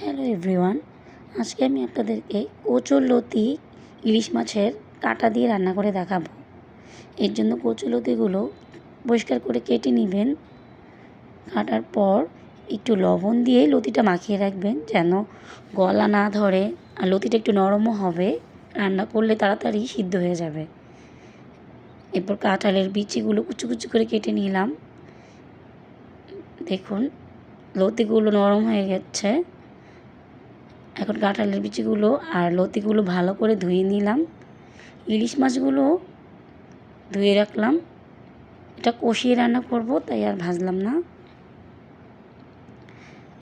Hello everyone, আজকে আমি আপনাদেরকে কচুরলতি ইলিশ মাছের কাঁটা দিয়ে রান্না করে দেখাবো। এর জন্য কচুরলতিগুলো পরিষ্কার করে কেটে নেবেন। কাটার পর একটু লবণ দিয়ে লতিটা মাখিয়ে রাখবেন যেন গলা না ধরে, আর লতিটা একটু নরমও হবে, রান্না করলে তাড়াতাড়ি সিদ্ধ হয়ে যাবে। এরপর কাঁঠালের বিচিগুলো কুচু কুচু করে কেটে নিলাম। দেখুন লতিগুলো নরম হয়ে গেছে। এখন কাঁঠালের বিচিগুলো আর লতিগুলো ভালো করে ধুয়ে নিলাম। ইলিশ মাছগুলো ধুয়ে রাখলাম। এটা কষিয়ে রান্না করব, তাই আর ভাজলাম না।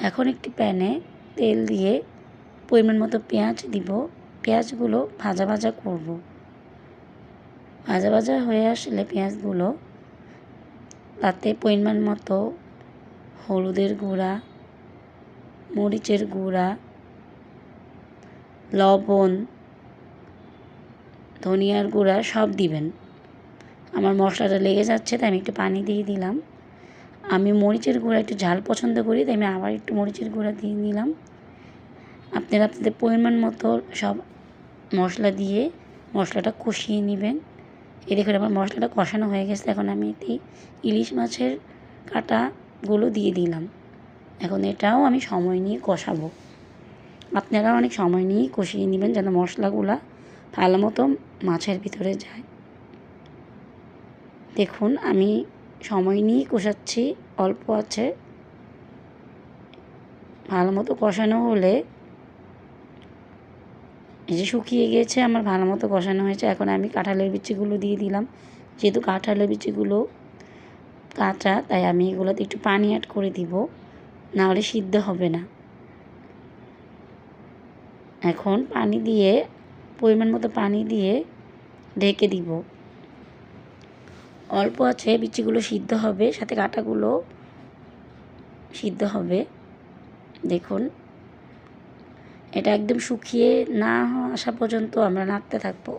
এখন একটি প্যানে তেল দিয়ে পরিমাণ মতো পেঁয়াজ দিব। পেঁয়াজগুলো ভাজা ভাজা করব। ভাজা ভাজা হয়ে আসলে পেঁয়াজগুলো, তাতে পরিমাণ মতো হলুদের গুঁড়া, মরিচের গুঁড়া, লবণ, ধনিয়ার গুঁড়া সব দিবেন। আমার মশলাটা লেগে যাচ্ছে, তাই আমি একটু পানি দিয়ে দিলাম। আমি মরিচের গুঁড়া একটু ঝাল পছন্দ করি, তাই আমি আবার একটু মরিচের গুঁড়া দিয়ে নিলাম। আপনারা আপনাদের পরিমাণ মতো সব মশলা দিয়ে মশলাটা কষিয়ে নেবেন। এই দেখুন আমার মশলাটা কষানো হয়ে গেছে। এখন আমি এতে ইলিশ মাছের কাঁটাগুলো দিয়ে দিলাম। এখন এটাও আমি সময় নিয়ে কষাবো। আপনারা অনেক সময় নিয়েই কষিয়ে নেবেন যেন মশলাগুলা ভালো মতো মাছের ভিতরে যায়। দেখুন আমি সময় নিয়েই কষাচ্ছি, অল্প আছে। ভালো মতো কষানো হলে, এই যে শুকিয়ে গিয়েছে, আমার ভালো মতো কষানো হয়েছে। এখন আমি কাঁঠালের বিচিগুলো দিয়ে দিলাম। যেহেতু কাঁঠালের বিচিগুলো কাঁচা, তাই আমি এগুলোতে একটু পানি অ্যাড করে দিব, না হলে সিদ্ধ হবে না। এখন পানি দিয়ে, পরিমাণ মতো পানি দিয়ে ঢেকে দিব। অল্প আছে বিচিগুলো সিদ্ধ হবে, সাথে কাঁটাগুলো সিদ্ধ হবে। দেখুন এটা একদম শুকিয়ে না আসা পর্যন্ত আমরা নাড়তে থাকবো।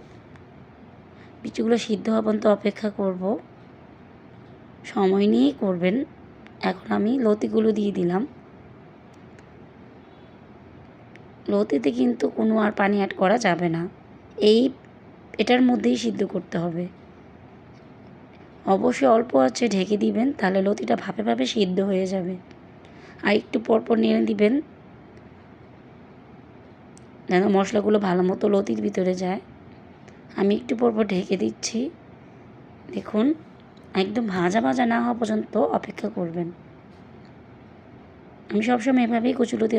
বিচিগুলো সিদ্ধ হওয়া পর্যন্ত অপেক্ষা করব। সময় নিয়েই করবেন। এখন আমি লতিগুলো দিয়ে দিলাম। লতিতে কিন্তু কোনো আর পানি অ্যাড করা যাবে না, এটার মধ্যেই সিদ্ধ করতে হবে। অবশ্যই অল্প আছে ঢেকে দিবেন, তাহলে লতিটা ভাপে ভাপে সিদ্ধ হয়ে যাবে। আর একটু পরপর নেড়ে দিবেন যেন মশলাগুলো ভালো মতো লতির ভিতরে যায়। আমি একটু পরপর ঢেকে দিচ্ছি। দেখুন একদম ভাজা ভাজা না হওয়া পর্যন্ত অপেক্ষা করবেন। আমি সবসময় এভাবেই কচুলতি